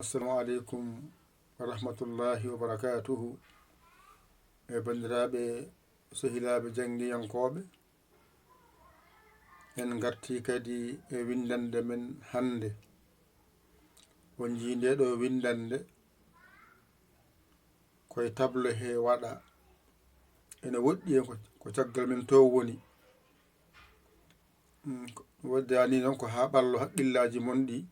Assalamu alaikum wa rahmatullahi wa barakatuhu. Bandiraɓe sehilaaɓe janggiyankoɓe, en garti kadi e windande men hande. On jii nde ɗo windande koye table he waɗa ene woɗɗi en ko caggal men to woni. Waddani noon ko ha ɓallo haqqillaji mon ɗi.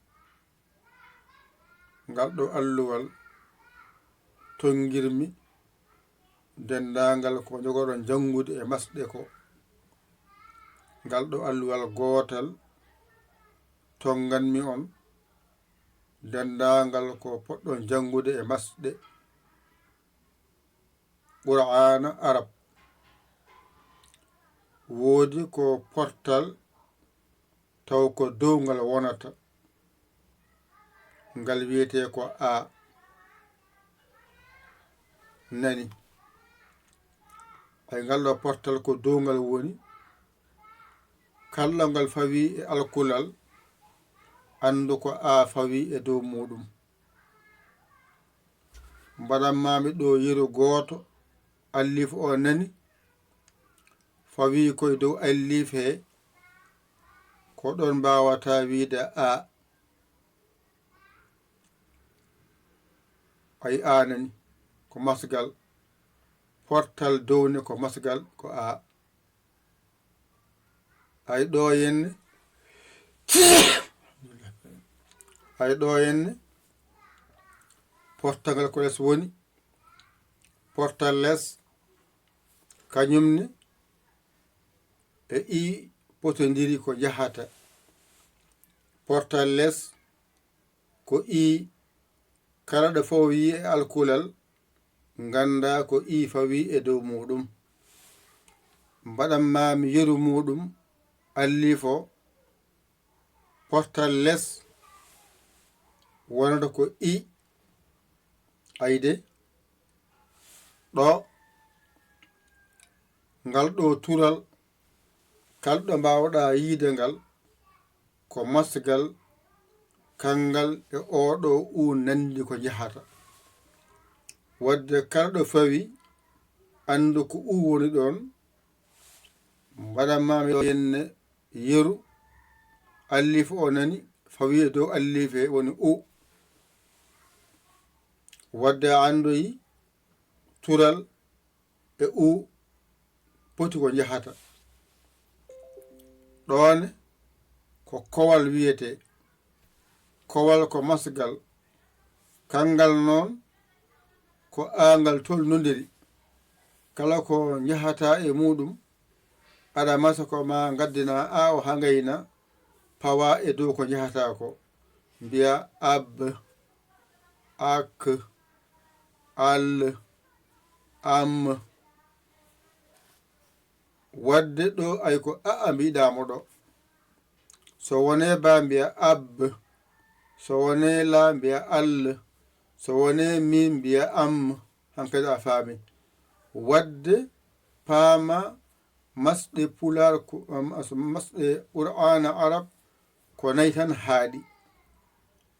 Ngal ɗo alluwal tongirmi dendagal ko jogoɗon jangude e masɗe ko. Ngal ɗo alluwal gootal tonganmi on dendagal ko poɗɗon jangude e masɗe Qur'ana Arab. Woodi ko portal taw ko dow ngal wonata, ngal wiyete ko a nani. Ay ngal ɗo portal ko dow ngal woni. Kala ngal fawi e alkulal andu ko a fawi e dow muɗum. Mbaɗanmami ɗo yeru gooto allif o nani fawi koye dow allif he, ko ɗon mbawata wiide a. Ay a nani ko masgal, portal downe ko masgal ko a. Ay ɗo henne ay ɗo henne portagal ko les woni. Portal les kañumne e i potodiri ko jahata. Portal les ko i kala ɗo fawi e alkulal ganda ko i fawi e dow muɗum. Mbaɗanmami yeru muɗum allifo portal les wonata ko i. Ayde ɗo ngal ɗo tural kalɗo mbawɗa yiide ngal ko masgal kangal e oɗo u nandi ko jahata. Wadde kala ɗo fawi andu ko u woni ɗon. Mbaɗanmami henne yeru allif o nani fawi e dow allif he woni u. Wadde andoyi tural e u poti ko jahata. Ɗone ko kowal wiyete. Kowal ko masgal, kangal noon ko aangal tolnodiri. Kala ko jahata e muɗum aɗa masa ko ma gaddina a o hagayna pawa e dow ko jahata ko. Mbiya ab, ak, al, am. Wadde ɗo ay ko a mbiɗamo ɗo. So wone ba mbiya ab, so wone la mbiya al, so wone min mbiya am. Hankadi a faami. Wadde paama masɗe pular masɗe Qur'ana Arab ko nayi tan haaɗi.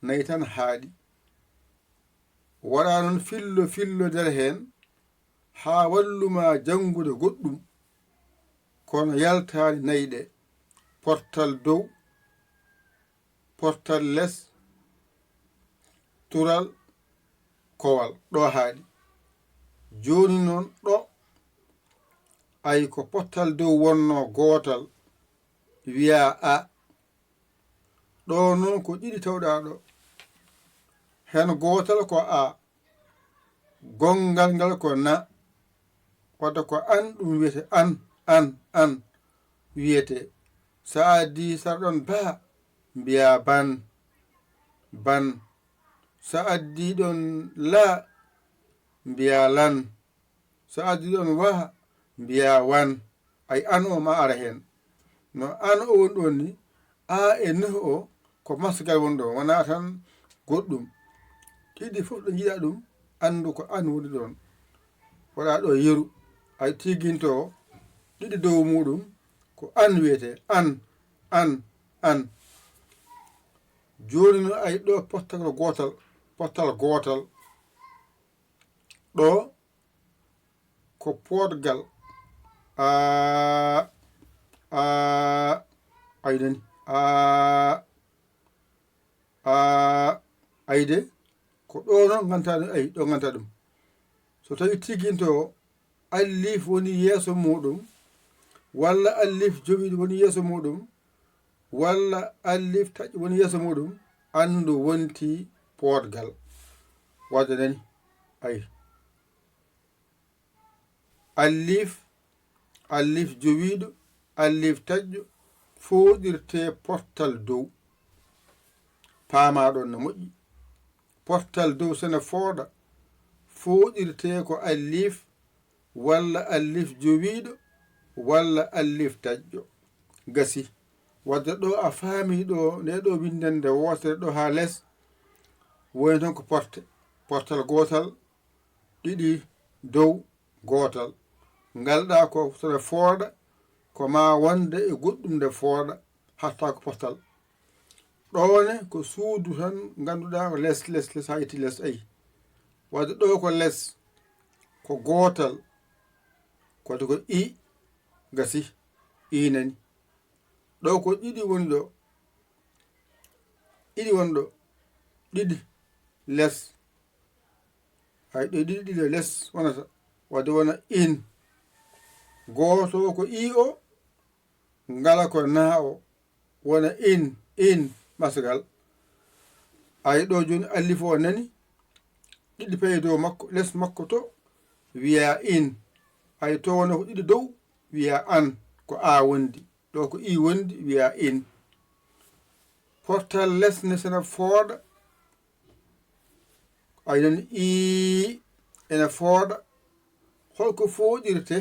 Nayi tan haaɗi. Waɗa noon fillo fillo nder hen ha walluma jangude goɗɗum kono yaltani nayi ɗe. Portal dow, portal les, tural, kowal. Ɗo haaɗi. Joni noon ɗo ay ko portal dow wonno gootal wiya a. Ɗo noon ko ɗiɗi tawɗa ɗo. Hen gootal ko a, gongal ngal ko na. Wadda ko an ɗum wiyete an wiyete. Sa addi sarɗon ba mbiya ban. Sa addi ɗon la mbiya lan. Sa addi ɗon wa mbiya wan. Ay an o ma ara hen. No an o woni ɗon ni a e nuh o ko masgal woni ɗon, wona tan goɗɗum. Ɗiɗi fof ɗo jiiɗa ɗum andu ko an woni ɗon. Waɗa ɗo yeru ay tigginto ɗiɗi dow muɗum ko an wiyete. An. Joni no ay ɗo portal gootal pottal gootal ɗo ko poodgal aydani ayde ko ɗo noon ganta ɗum ayi ɗo ganta ɗum so tawi tiginto allif woni yeeso muɗum walla allif jowiɗi woni yeeso muɗum walla allif taƴƴi woni yeeso muɗum andu wonti poodgal wadde nani ayi allif jowiɗo allif taƴƴo foɗirte portal dow paamaɗon no moƴƴi portal dow sene fooɗa foɗirte ko allif walla allif jowiɗo walla allif taƴƴo gasi wadde ɗo a faami ɗo nde ɗo windande wotere ɗo ha less woni toon ko portal gootal ɗiɗi dow gootal ngalɗa ko sone fooɗa ko ma wonde e goɗɗum nde fooɗa hatta ko portal ɗone ko suudu tan ganduɗa ko less ha itti less ayi wadde ɗo ko less ko gootal kode ko i gasi inani ɗo ko ɗiɗi woni ɗo ɗiɗi less hay ɗo ɗiɗi less wonata wadde wona in gooto ko i o ngala ko na o wona in masgal ay ɗo joni allif o nani ɗiɗi payi dow makko less makko to wiya in ay to wona ko ɗiɗi dow wiya an ko a wondi ɗo ko i wondi wiya in portal less ne sene fooɗa ay nani i ene fooɗa holko fooɗirte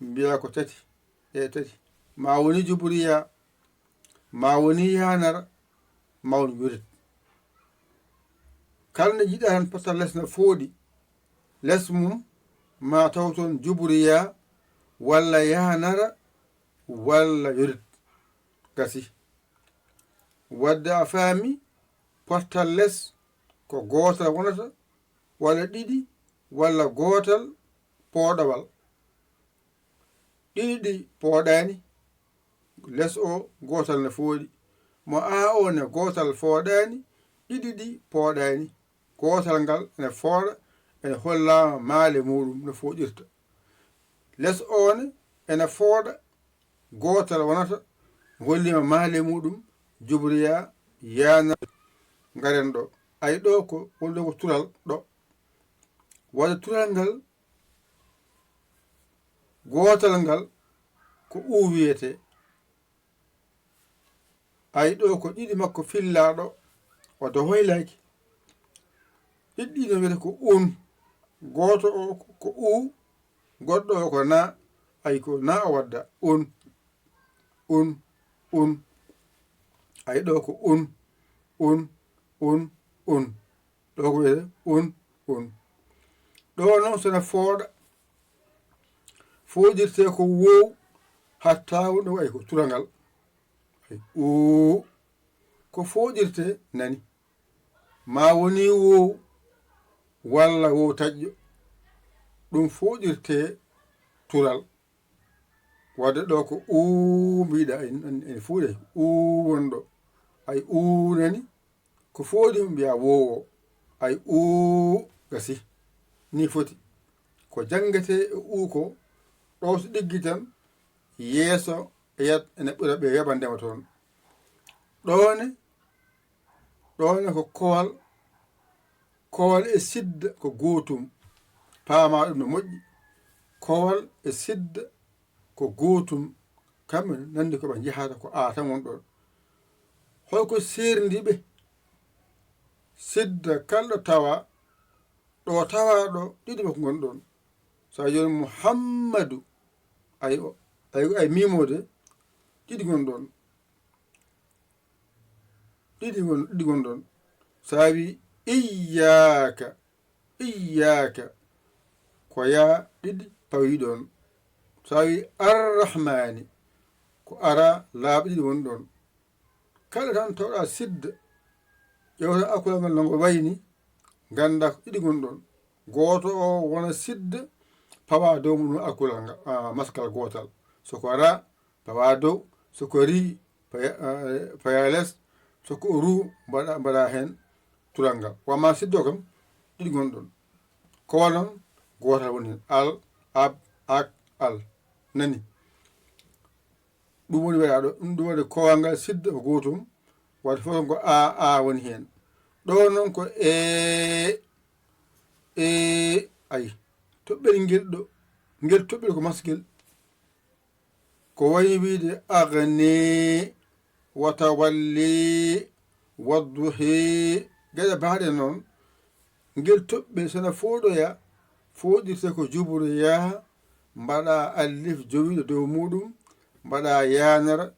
mbiya ko tati ma woni juburiya ma woni yanara ma woni yurit kala nde jiɗa tan portal less ne fooɗi less mum ma taw toon juburiya walla yanara walla yurit gasi wadde a faami portal less ko gootal wonata walla ɗiɗi walla gootal pooɗawal ɗiɗi pooɗani less o gootal ne fooɗi mo a o ne gootal fooɗani ɗiɗi ɗi pooɗani gootal ngal ene fooɗa ene hollama maale muɗum no fooɗirta less one ene fooɗa gootal wonata hollima maale muɗum jubriya yana garen ɗo ay ɗo ko wonɗo ko tural ɗo wadde tural ngal gootal ngal ko wiyete ay ɗo ko ɗiɗi makko fillaɗo wadde hoylaki ɗiɗɗi no wiyete ko gooto o ko goɗɗo o ko na ay ko na o wadda ay ɗo ko ɗo ko wiyete ɗo noon sone fooɗa fooɗirte ko wow hatta ɗo ay ko turangal ay ko fooɗirte nani ma woni wow walla wow taƴƴo ɗum fooɗirte tural wadde ɗo ko mbiɗa ene fuuɗe wonɗo ay nani ko fooɗi mbiya wowo ay gasi ni foti ko jangete e ko ɗo so ɗiggi tan yeeso e yat ene ɓura ɓe yaɓandema toon ɗone ko kowal e sidda ko gootum paama ɗum no moƴƴi kowal e sidda ko gootum kamɓe nandi koɓe jahata ko a tan won ɗon holko serdiɓe sidda kalɗo tawa ɗo tawaɗo ɗiɗi ɓe ko gonɗon sa joni muhammadu ay mimode ɗiɗi gonɗon sa wi iyaka ko ya ɗiɗi pawi ɗon sa wi arrahmani ko ara laaɓi ɗiɗi woni ɗon kala tan tawɗa sidda ƴewta akkulal ngal no ngo wayni ganda ko ɗiɗi gon ɗon. Gooto o wona sidde pawa dow mum akkulal ngal maskal gootal. Soko ra pawa dow, soko ri paya les, soko ru mbaɗa hen tulal ngal. Wamma siddo kam ɗiɗi gon ɗon. Kowal noon gootal woni hen. Al, ab, ak, al. Nani ɗum woni waɗa ɗo. Ɗum waɗi kowal ngal sidda ko gootum. Wadde fof ko a woni hen. Ɗo noon ko ayi toɓɓel ngel ɗo ngel toɓɓel ko masgel ko wayi wiide agni watawalli wadduhi geɗe baaɗe noon ngel toɓɓel sona fooɗoya fooɗirte ko jubru yaha mbaɗa alif jowiɗo dow muɗum mbaɗa yanara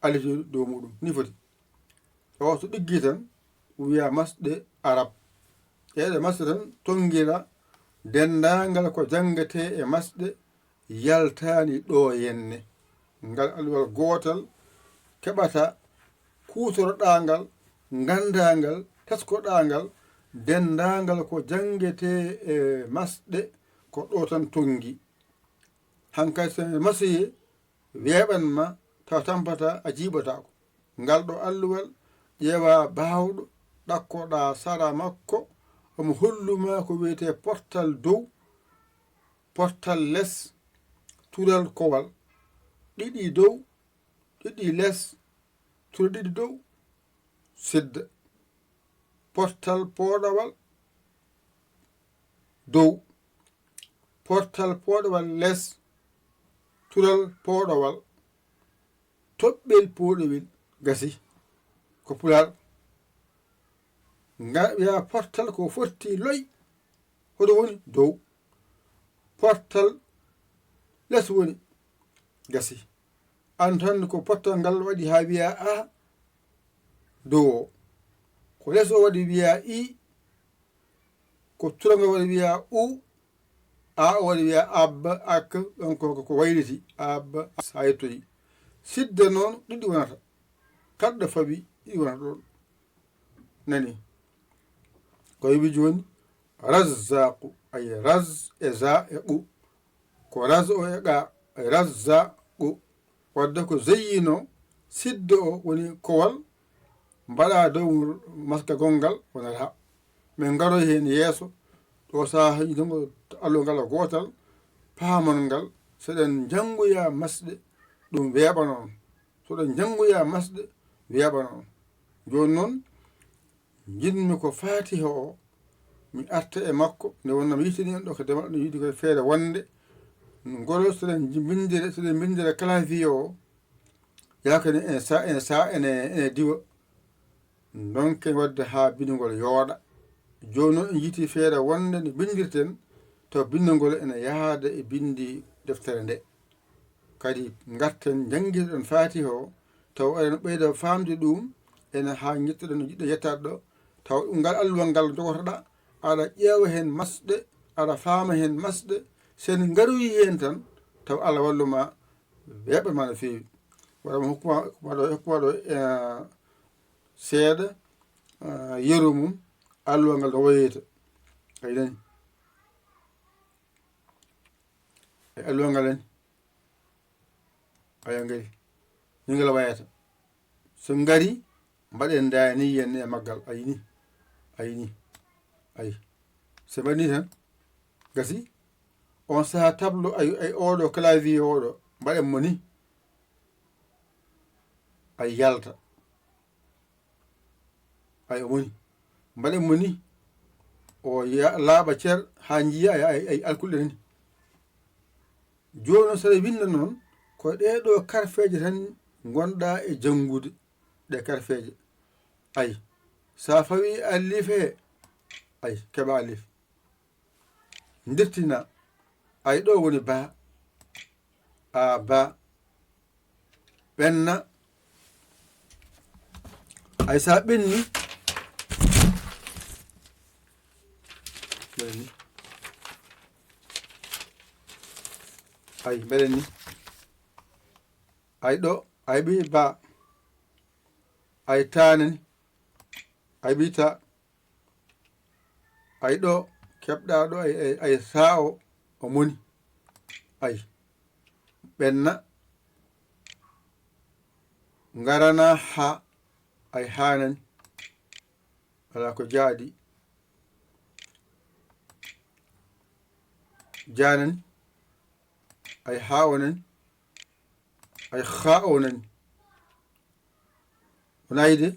alif jowiɗo dow muɗum ni foti. O so ɗiggi tan wiya masɗe arab eɗe masɗe tan tongira dendagal ko jangate e masɗe yaltani ɗo yenne ngal alluwal gootal keɓata kutoroɗangal gandangal taskoɗangal dendagal ko jangete e masɗe ko ɗo tan tongi. Hankadi so masoye weɓanma taw tampata a jiiɓatako. Ngal ɗo alluwal ƴeewa bawɗo ɗakkoɗa sara makko omo holluma ko wiyete portal dow portal les tural kowal ɗiɗi dow ɗiɗi les tura ɗiɗi dow sidda portal poɗowal dow portal poɗowal les tural poɗowal toɓɓel poɗowel gasi ko pular wiya portal ko fotti loy hoɗo woni dow portal les woni gasi an tan ko portal ngal waɗi ha wiya a dow o ko les o waɗi wiya i ko tural ngal waɗi wiya u a o waɗi wiya abba ak ɗon ko wayliti abba sa yettoyi sidde noon ɗiɗi wonata kadɗo fawi ɗiɗi wonata ɗon nani ko wibi joni razzaqu ay raz e za e ɓu ko raz o e qa ay razzaqu wadde ko zeyyino sidde o woni kowal mbaɗa dow maska gongal wonata min garoy hen yeeso ɗo saha yitongo allo ngal gootal paamon ngal seɗen jangoya masɗe ɗum weeɓa noon soɗen jangoya masɗe weeɓa noon joni noon jinmi ko fatiha o mi arta e makko nde wonnami yitini en ɗo ko demal ɗo yiɗi koye feere wonde ngolo seɗen bindira clavier o yakane ene sa ene diwa donke wadde ha bindugol yooɗa joni noon en yiti feere wonde nde bindirten taw bindugol ene yaada e bindi deftere nde kadi garten jangguirɗen fatiha o taw eɗen ɓeyda famde ɗum ene ha jettoɗen no jiɗɗo yettade ɗo taw ɗum ngal alluwal ngal jogotoɗa aɗa ƴeewa hen masɗe aɗa faama hen masɗe sen garoyi hen tan taw Allah walluma weɓama no fewi waɗama hokkuma ɗo seeɗa yeru mum alluwal ngal no woyeyta ay nani e alluwal ngal en aya ngari ni ngal wayata so ngari mbaɗen daniyen e maggal ayini ayi so mbaɗni tan gasi on saha tableau ay oɗo clavier oɗo mbaɗen mo ni ay yalta ay omoni mbaɗen mo ni o laaɓa cer ha jiiya ay alkulɗe nani joni saɗa winda noon ko ɗeɗo karfeje tan gonɗa e jangude ɗe karfeje ay sa fawi allife ay keɓa alif dirtina ay ɗo woni ba a ba ɓenna ay sa ɓenni ay mbeɗen ni ay ɗo ay ɓi ba ay tanani ay ɓita ay ɗo keɓɗa ɗo ay sa'o o moni ay ɓenna garana ha ay hanani wala ko jaaɗi janani ay ha o nani ay ha o nani onayde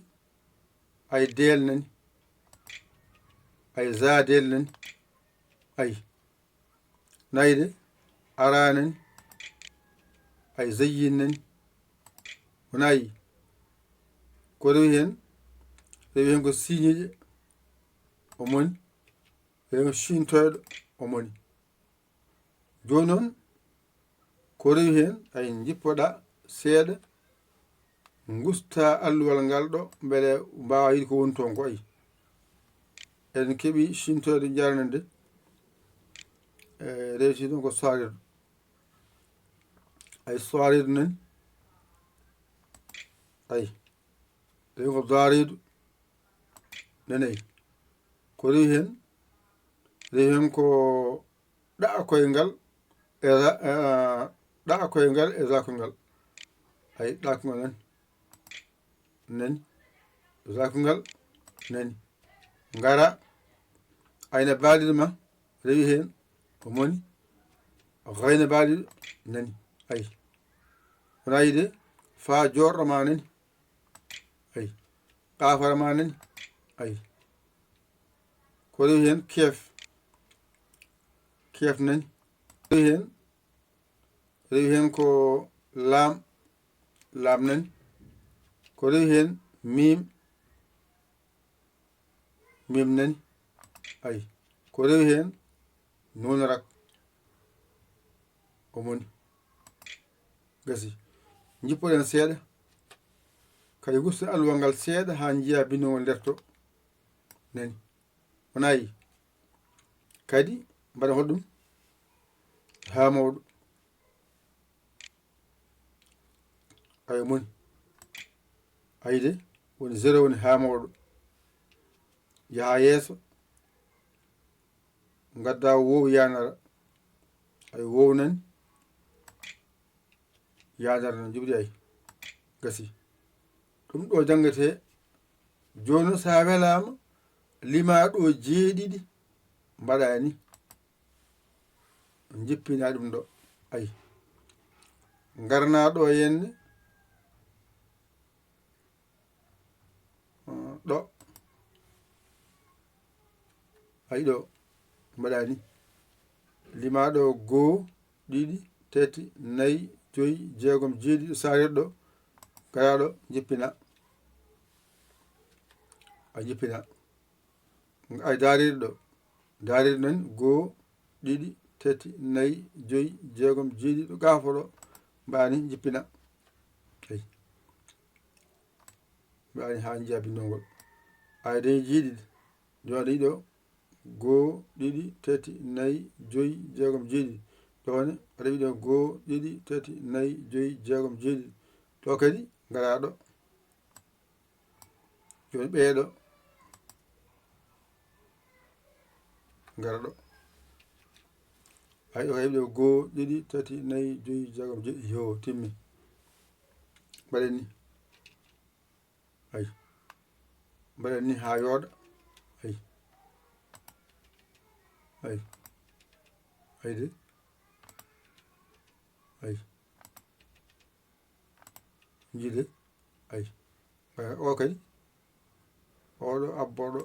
ay del nani ay za del nani ay nayde ara nani ay zayyin nani onayi ko rewi hen ko siñeje o moni rewi sintoyɗo o moni joni noon ko rewi hen ay jippoɗa seeɗa gusta alluwal ngal ɗo beele mbawa yiide ko woni toon ko ayi en keeɓi sintoyde jarana nde rewti ɗum ko soirido ay soirido nani ay rewi ko darido nanayi ko rewi hen ko ɗa'a koyngal ɗa'a koyngal e zakoyngal ay ɗakoyngal nani zakoyngal nani gara ayna baaliɗo ma rewi hen o moni hayna baaliɗo nani ay wona yide fa jorɗo ma nani ay qafara ma nani ay ko rewi hen keef nani rewi hen ko laam nani ko rewi hen mim nani ay ko rewi hen nunarak o moni gasi jippoɗen seeɗa kadi gusta alluwal ngal seeɗa ha jiiya bindogol nder to nani wonayi kadi mbaɗa hoɗum ha mawɗo ay moni ayde woni 0 woni ha mawɗo yaha yeeso gadda wow yanara ay wow nani yanara no jibri ay gasi ɗum ɗo jangate joni sa welama lima ɗo jeeɗiɗi mbaɗani jippina ɗum ɗo ay garna ɗo henne ɗo ay ɗo mbaɗani lima ɗo 1 2 3 4 5 jeegom jeeɗiɗi sareɗo ɗo garaɗo jippina a jippina ay daride ɗo daride nani 1 2 3 4 5 jeegom jeeɗiɗo gafoɗo mbani jippina ay mbani ha jiiya bindolngol ay day jiiɗiɗi joni ɗiɗo 1 2 3 4 5 jeegom jeeɗiɗi ɗone rewi ɗo 1 2 3 4 5 jeegom jeeɗiɗi ɗo kadi garaɗo joni ɓeeɗo garaɗo ay ɗo heɓi ɗo 1 2 3 4 5 jeegom jeeɗiɗi yo timmi mbaɗen ni ay mbaɗen ni ha yooɗa ay ay ayde ay jiide ay o kadi oɗo abboɗo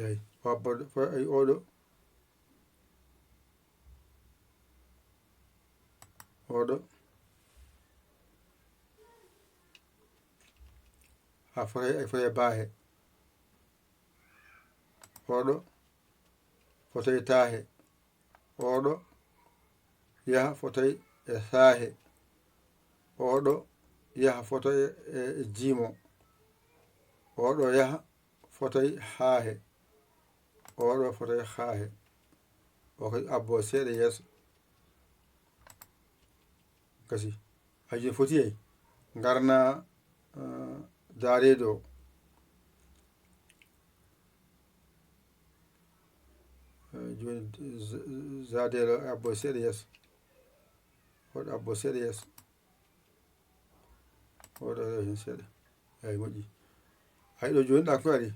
eyi o abboɗo fo ay oɗo ha fotoye baahe oɗo fotoye taahe oɗo yaha fotoye e saahe oɗo yaha fotoye e jiimo oɗo yaha fotoye haahe oɗo fotoye haahe o kadi abbo seeɗa yeeso gasi joni foti ay garna daredo joni zadelo abbo seeɗa yeeso oɗo abbo seeɗa yeeso oɗo hen seeɗa eyi moƴƴi hayɗo joni ɗa ko ari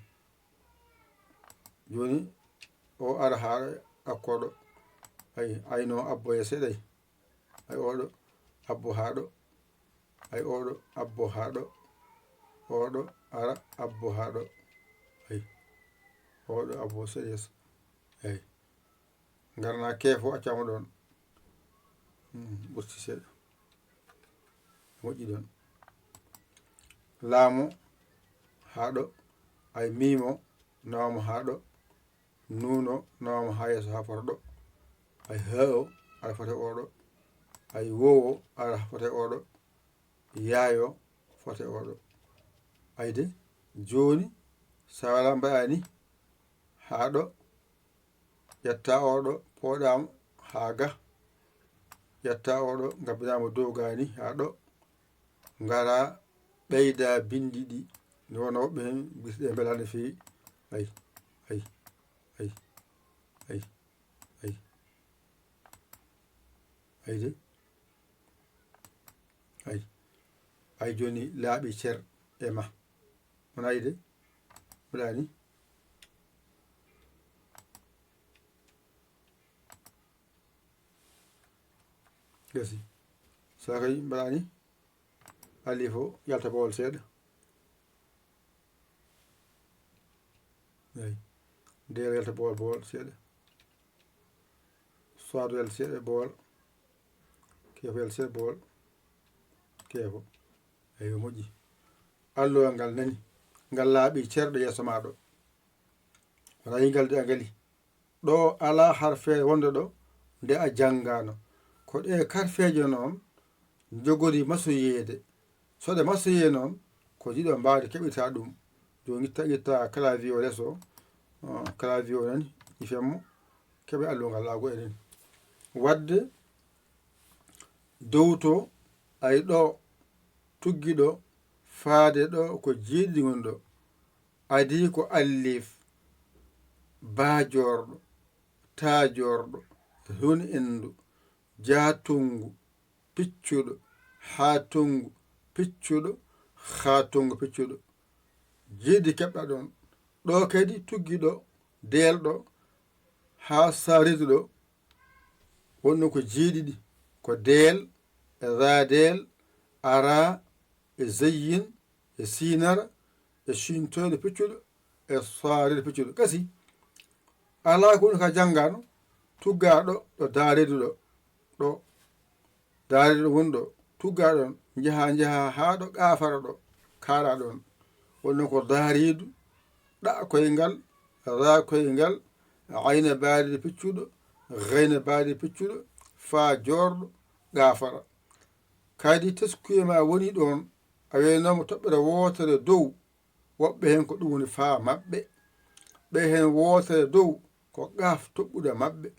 joni o ara ha akkoɗo ay ayno abbo e seeɗay ay oɗo abbo haɗo ay oɗo abbo haɗo oɗo ara abbo haɗo ay oɗo abbo seeɗa yeeso eyi garna keefo accama ɗon ɓurti seeɗa moƴƴi ɗon laamu haɗo ay miimo nawamo haɗo nuuno nawamo ha yeeso ha poto ɗo ay haao ara fote oɗo ay wowo ara fote oɗo yaayo fote oɗo ayde joni sa wala mbaɗani haɗo ƴetta oɗo poɗamo ha ga ƴetta oɗo gabbinamo dow gani haɗo ngara ɓeyda bindi ɗi nde wonno woɓɓe hen bisɗe beelade fewi ay ay ay ay ay ayde ay joni laaɓi cer e ma wona ayde mbaɗani gasi sa kay mbaɗani alli fo yalta bawol seeɗa eyi ndero yalta bawol seeɗa soado yalta seeɗa bawol keefo yalta seeɗa bawol keefo eyi o moƴƴi allowal ngal nani ngal laaɓi cerɗo yeeso maɗo wona yi ngal de a ngali ɗo ala harfeere wonde ɗo nde a janngano ko ɗe karfeje noon jogori masoyeede so ɗe masoye noon ko jiɗo mbawde keɓita ɗum jo guitta clavier o lees o clavier o nani ifemmo keɓe allowgal laago enen wadde dow to ay ɗo tuggiɗo faade ɗo ko jeeɗiɗi gon ɗo adi ko allif baajorɗo taajorɗo hun endu jaatungu piccuɗo haatungu piccuɗo haatungu piccuɗo jeeɗiɗi keɓɗa ɗon ɗo kadi tuggiɗo delɗo ha saridu ɗo wonɗon ko jeeɗiɗi ko del e radel ara e zeyyin e sinara e shintoyde piccuɗo e saride piccuɗo kasi ala ko ɗum ka janngano tuggaɗo ɗo daredu ɗo daredu ɗo woni ɗo tuggaɗon jaha ha ɗo ƙafara ɗo kaɗa ɗon wonɗon ko daredu ɗa koyngal ra koyngal ayna baaride piccuɗo gayna baaride piccuɗo fa jorɗo ƙafara kadi teskuyema woni ɗon a waynomo toɓɓere wotere dow woɓɓe hen ko ɗum woni fa maɓɓe ɓe hen wotere dow ko ƙaf toɓɓuɗo maɓɓe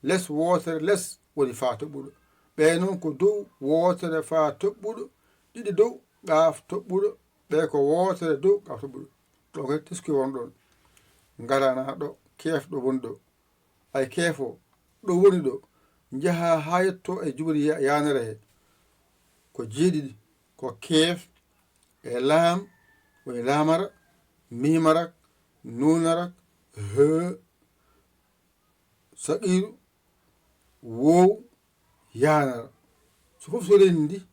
less wotere less woni fa toɓɓuɗo ɓe noon ko dow wotere fa toɓɓuɗo ɗiɗi dow ƙaf toɓɓuɗo ɓe ko wotere dow ƙaf toɓɓuɗo ɗo kadi teskuye won ɗon garana ɗo keefɗo woni ɗo ay keefo ɗo woni ɗo jaha ha yetto e jubri yanere he ko jeeɗiɗi ko keef e laam woni laamara mimarak nunarak saqiru wow yanara so fof so rendi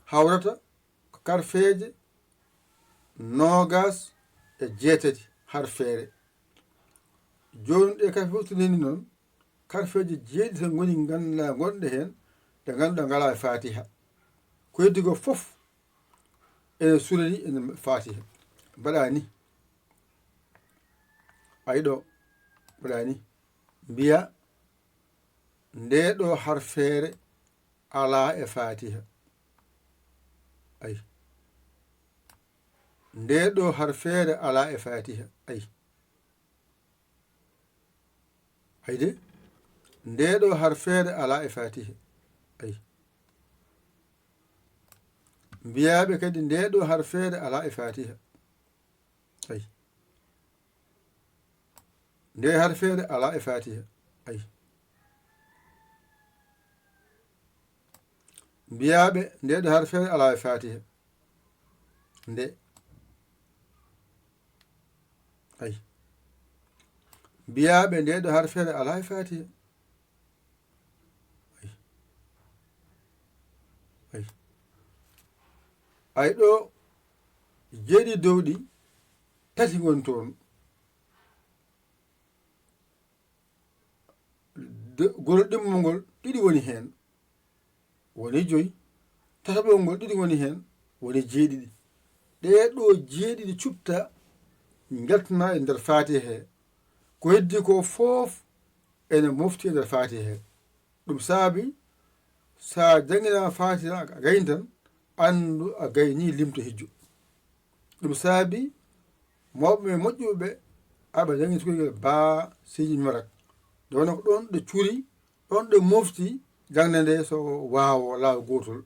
hawrata ko karfeje nogas e jeetati harfeere joni ɗe karfe fof so rendi noon karfeje jeeɗi tan goni ganduɗa gonɗe hen ɗe ganduɗa ngala e fatiha ko heddi ko fof ene surani ene fatiha mbaɗa ni ayɗo mbaɗa ni mbiya nde ɗo harfeere ala e fatiha ay nde ɗo harfeere ala e fatiha ay ayde nde ɗo harfeere ala e fatiha ay mbiyaɓe kadi nde ɗo harfeere ala e fatiha ayi nde harfeere ala e fatiha ayi mbiyaɓe nde ɗo harfeere ala e fatiha nde ayi mbiyaɓe nde ɗo harfeere ala e fatiha ayi ayi ay ɗo jeeɗi dow ɗi tati woni toon gol ɗimmol ngol ɗiɗi woni heen woni joyi tataɓol ngol ɗiɗi woni heen woni jeeɗiɗi ɗeɗo jeeɗiɗi cupta jaltana e nder fatiha he ko heddi ko fof ene mofti e nder fatiha he ɗum saabi sa jangginama fatiha a gayni tan andu a gayni limto hijju ɗum saabi mawɓe moƴƴuɓe ɓe aɓa jangi sukoygel ba siji marak nde wona ko ɗon ɗe cuuri ɗon ɗe mofti jangde nde so waawo laaw gotol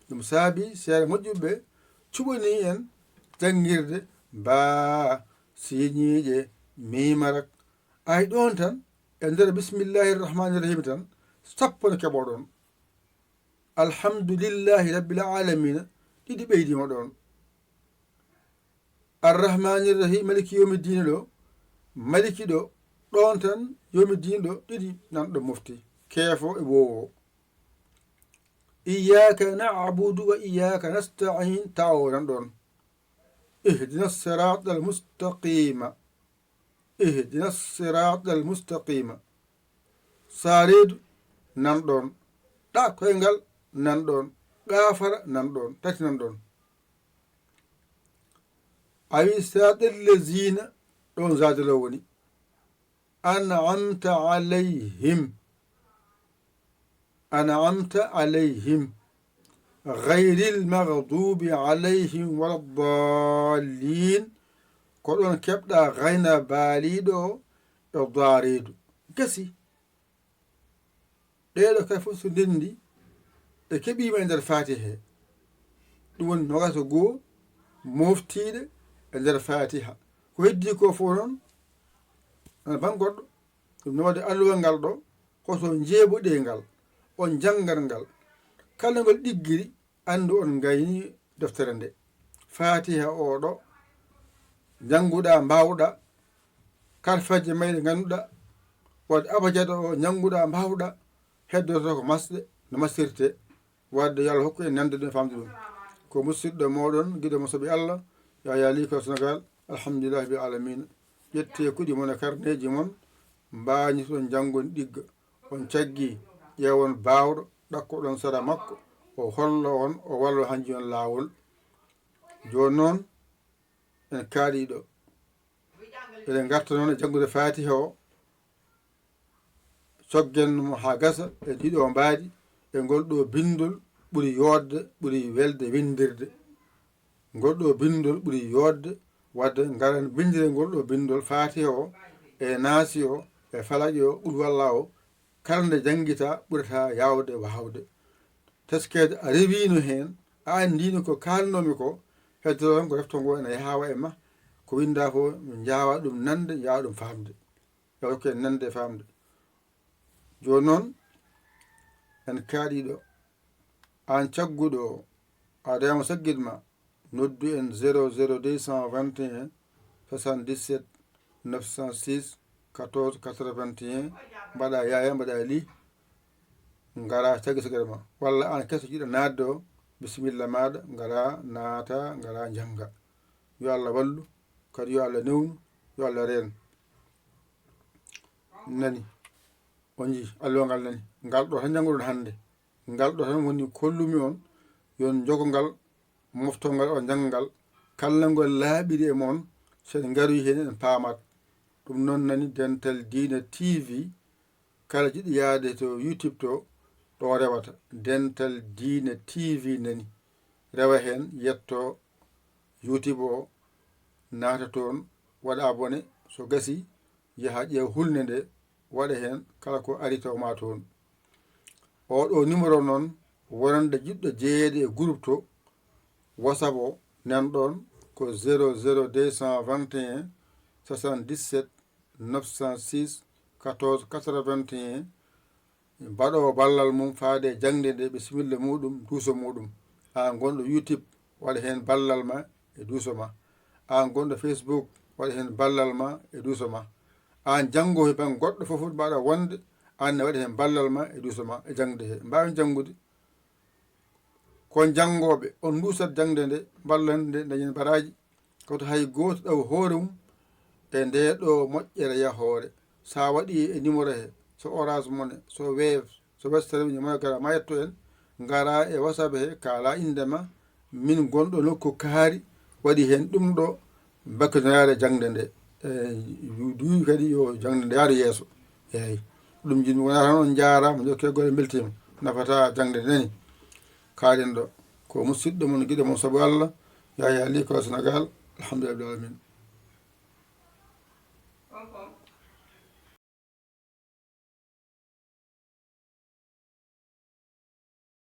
ɗum saabi seeɗa moƴƴuɓe ɓe cuɓani en jangirde ba siñiiƴe mimarak ay ɗon tan e nder bisimillahi rrahmani rrahim tan sappo ne keɓo ɗon alhamdulillahi rabbil alamina ɗiɗi ɓeydima ɗon arrahmani rrahim maliki yomi dine ɗo maliki ɗo ɗon tan yomi dine ɗo ɗiɗi nan ɗo mofti keefo e wowo iyaka nabudu wa iyaka nastain tawo nan ɗon ihdina sirata al mustaqima ihdina sirata al mustaqima sareedu nan ɗon ɗa koyngal nan ɗon gafara nan ɗon tati nan ɗon awi siratal lazina ɗon zadalo woni an'amta alayhim gayril maghdubi alayhim waladdallin ko ɗon keɓɗa gayna baaliɗo e dareedu gasi ɗeɗo kay fof so ndendi ɗe keɓima e nder fatiha he ɗum woni nogata goo moftiɗe e nder fatiha ko heddi ko fof noon ana ban goɗɗo ɗum nowade alluwal ngal ɗo koto jeeɓoɗe ngal on janggal ngal kala ngol ɗiggiri andu on gayni deftere nde fatiha o ɗo janguɗa mbawɗa karfaje mayɗe ganduɗa wadde abajada o janguɗa mbawɗa heddoto ko masɗe no masirte wadde yo Allah hokku en nande ɗum famde ɗum ko musidɗo moɗon guiɗo mo soɓi Allah Yaya Ly ko Sénégal alhamdulillahi bil alamina ƴette kuɗi mon e karneji mon mbañi toon jangon ɗigga on caggi ƴewon bawɗo ɗakkoɗon sara makko o hollo on o wallo hanji on laawol joni noon en kaaliɗo eɗen garta noon e janggude fatiha o coggenmo ha gasa e ɗiɗo mbaadi e ngol ɗo bindol ɓuri yodde ɓuri welde windirde ngol ɗo bindol ɓuri yodde wadde garan bindire ngol ɗo bindol fatiha o e naasi o e falaqi o ɓuri walla o kala nde janguita ɓurata yawde wawde teskede a rewino hen a andino ko kalnomi ko heddoto tan ko refto ngo ene yawa e ma ko winda ko jawa ɗum nande jawa ɗum famde yawke nande famde joni noon en kaaɗiɗo an cagguɗo adama saggidma noddu en 00221 77 906 14 81 mbaɗa Yaya mbaɗa Ly ngara caggi sagere ma walla an keso jiɗa nadde o bisimilla maɗa ngara naata ngara jangga yo Allah wallu kadi yo Allah newnu yo Allah reen nani on jii alluwa ngal nani ngal ɗo tan jannguɗon hannde ngal ɗo tan woni kollumi on yon jogongal moftongal o janngal kala ngol laaɓiri e moon sen ngaroyi heen en paamat ɗum noon nani Dental Dina TV kala jiɗi yaade to YouTube to ɗo rewata Dental Dina TV nani rewa heen yetto YouTube o naata toon waɗa abonné so gasi yaha ƴeew hulde nde waɗa heen kala ko ari taw ma toon oɗo numéro noon wonande jiɗɗo jeeyede e groupe to WhatsApp o nan ɗon ko 00221 77 906 14 81. Mbaɗowo ballal mum faade jangde nde bisimilla muɗum duuso muɗum. An gonɗo YouTube waɗa hen ballal ma e duuso ma. An gonɗo Facebook waɗa hen ballal ma e duuso ma. An janngowo ban goɗɗo fof mbaɗa wonde an ne waɗi hen ballal ma e duuso ma e jangde he. Mbawi janngude kon janngoɓe on duusat jangde nde ballande dañen baraji koto hay goto ɗaw hoore mum e nde ɗo moƴƴere yahoore. Sa waɗi e numéro he, so Orange Money, so Wave, so Western Union gara ma yetto en ngara e WhatsApp he kala indema min gonɗo nokku kaari waɗi hen ɗum ɗo bakkinare jangde nde duwi kadi yo jangde nde yaade yeeso. Eyyi ɗum jini wona tan on jarama jokke golle beltima nafata jangde nde nani kaalen ɗo ko musidɗo mon guiɗo mon saabu Allah Yaya Ali ko Sénégal alhamdulillah rabbil alamin.